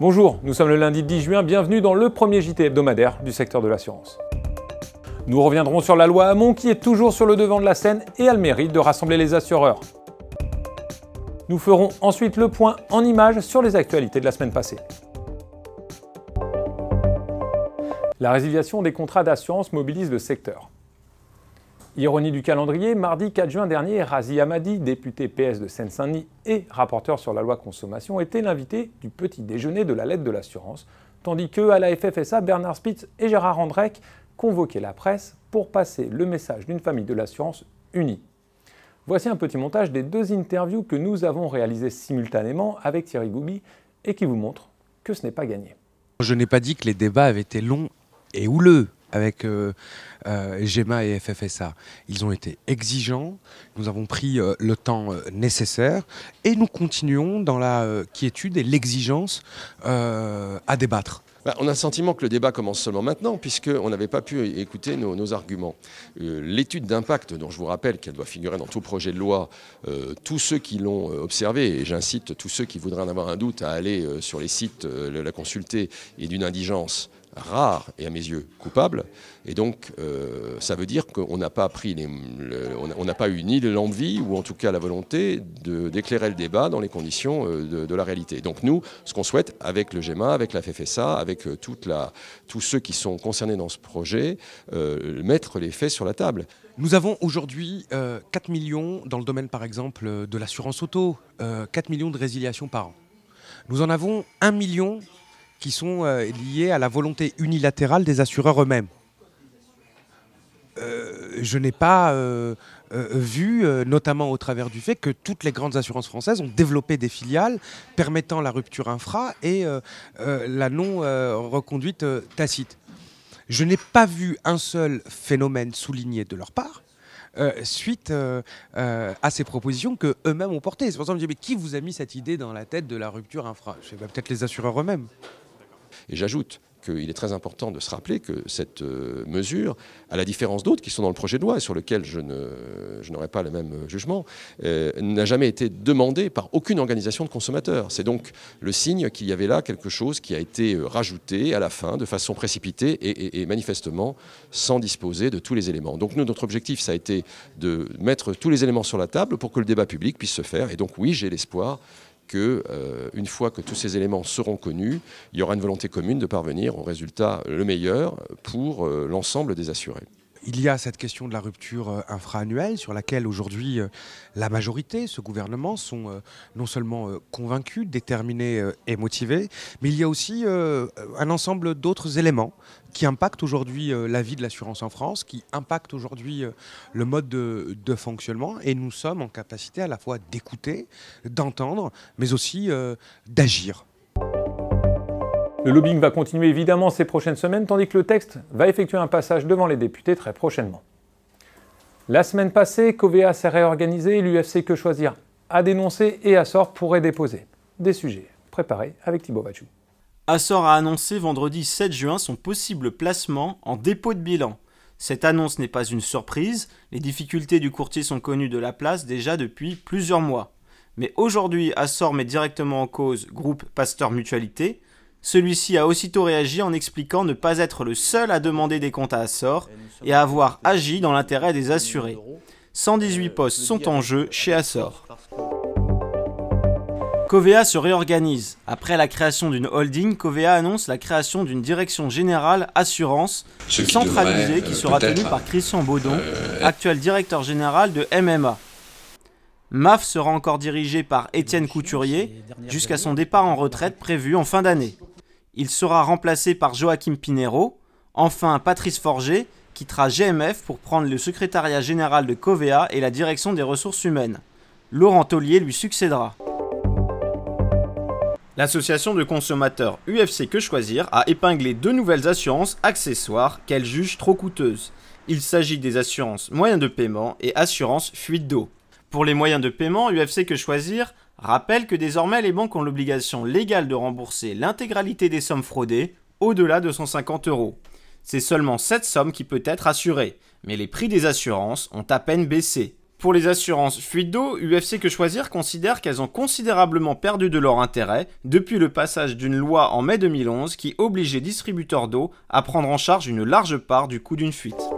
Bonjour, nous sommes le lundi 10 juin, bienvenue dans le premier JT hebdomadaire du secteur de l'assurance. Nous reviendrons sur la loi Hamon qui est toujours sur le devant de la scène et a le mérite de rassembler les assureurs. Nous ferons ensuite le point en images sur les actualités de la semaine passée. La résiliation des contrats d'assurance mobilise le secteur. Ironie du calendrier, mardi 4 juin dernier, Razi Hamadi, député PS de Seine-Saint-Denis et rapporteur sur la loi consommation, était l'invité du petit déjeuner de la lettre de l'assurance, tandis que à la FFSA, Bernard Spitz et Gérard Andrech convoquaient la presse pour passer le message d'une famille de l'assurance unie. Voici un petit montage des deux interviews que nous avons réalisées simultanément avec Thierry Gouby et qui vous montre que ce n'est pas gagné. Je n'ai pas dit que les débats avaient été longs et houleux avec GEMA et FFSA. Ils ont été exigeants, nous avons pris le temps nécessaire et nous continuons dans la quiétude et l'exigence à débattre. On a le sentiment que le débat commence seulement maintenant, puisqu'on n'avait pas pu écouter nos arguments. L'étude d'impact, dont je vous rappelle qu'elle doit figurer dans tout projet de loi, tous ceux qui l'ont observé, et j'incite tous ceux qui voudraient en avoir un doute à aller sur les sites, la consulter, est d'une indigence rare et à mes yeux coupable. Et donc ça veut dire qu'on n'a pas on n'a pas eu ni l'envie ou en tout cas la volonté d'éclairer le débat dans les conditions de la réalité. Donc nous, ce qu'on souhaite avec le GEMA, avec la FFSA, avec tous ceux qui sont concernés dans ce projet, mettre les faits sur la table. Nous avons aujourd'hui 4 millions dans le domaine par exemple de l'assurance auto, 4 millions de résiliations par an. Nous en avons 1 million qui sont liés à la volonté unilatérale des assureurs eux-mêmes. Je n'ai pas vu, notamment au travers du fait que toutes les grandes assurances françaises ont développé des filiales permettant la rupture infra et la non-reconduite tacite. Je n'ai pas vu un seul phénomène souligné de leur part suite à ces propositions qu'eux-mêmes ont portées. C'est pour ça que je me dis, mais qui vous a mis cette idée dans la tête de la rupture infra? Je sais pas, peut-être les assureurs eux-mêmes. Et j'ajoute qu'il est très important de se rappeler que cette mesure, à la différence d'autres qui sont dans le projet de loi et sur lesquels je n'aurai pas le même jugement, n'a jamais été demandée par aucune organisation de consommateurs. C'est donc le signe qu'il y avait là quelque chose qui a été rajouté à la fin de façon précipitée et manifestement sans disposer de tous les éléments. Donc nous, notre objectif, ça a été de mettre tous les éléments sur la table pour que le débat public puisse se faire. Et donc oui, j'ai l'espoir qu'une fois que tous ces éléments seront connus, il y aura une volonté commune de parvenir au résultat le meilleur pour l'ensemble des assurés. Il y a cette question de la rupture infra-annuelle sur laquelle aujourd'hui la majorité, ce gouvernement, sont non seulement convaincus, déterminés et motivés, mais il y a aussi un ensemble d'autres éléments qui impactent aujourd'hui la vie de l'assurance en France, qui impactent aujourd'hui le mode de fonctionnement, et nous sommes en capacité à la fois d'écouter, d'entendre, mais aussi d'agir. Le lobbying va continuer évidemment ces prochaines semaines, tandis que le texte va effectuer un passage devant les députés très prochainement. La semaine passée, Covéa s'est réorganisé, l'UFC Que Choisir a dénoncé et Açor pourrait déposer. Des sujets préparés avec Thibaut Vachou. Açor a annoncé vendredi 7 juin son possible placement en dépôt de bilan. Cette annonce n'est pas une surprise, les difficultés du courtier sont connues de la place déjà depuis plusieurs mois. Mais aujourd'hui, Açor met directement en cause Groupe Pasteur Mutualité. Celui-ci a aussitôt réagi en expliquant ne pas être le seul à demander des comptes à Açor et à avoir agi dans l'intérêt des assurés. 118 postes sont en jeu chez Açor. Covéa se réorganise. Après la création d'une holding, Covéa annonce la création d'une direction générale assurance centralisée qui sera tenue par Christian Baudon, actuel directeur général de MMA. MAF sera encore dirigé par Étienne Couturier jusqu'à son départ en retraite prévu en fin d'année. Il sera remplacé par Joachim Pinheiro. Enfin, Patrice Forger quittera GMF pour prendre le secrétariat général de Covéa et la direction des ressources humaines. Laurent Taulier lui succédera. L'association de consommateurs UFC Que Choisir a épinglé 2 nouvelles assurances accessoires qu'elle juge trop coûteuses. Il s'agit des assurances moyens de paiement et assurances fuite d'eau. Pour les moyens de paiement, UFC Que Choisir rappelle que désormais les banques ont l'obligation légale de rembourser l'intégralité des sommes fraudées au-delà de 150 €. C'est seulement cette somme qui peut être assurée, mais les prix des assurances ont à peine baissé. Pour les assurances fuite d'eau, UFC Que Choisir considère qu'elles ont considérablement perdu de leur intérêt depuis le passage d'une loi en mai 2011 qui obligeait les distributeurs d'eau à prendre en charge une large part du coût d'une fuite.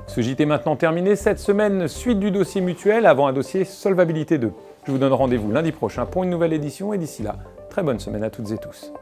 Ce JT est maintenant terminé. Cette semaine, suite du dossier mutuel avant un dossier solvabilité 2. Je vous donne rendez-vous lundi prochain pour une nouvelle édition et d'ici là, très bonne semaine à toutes et tous.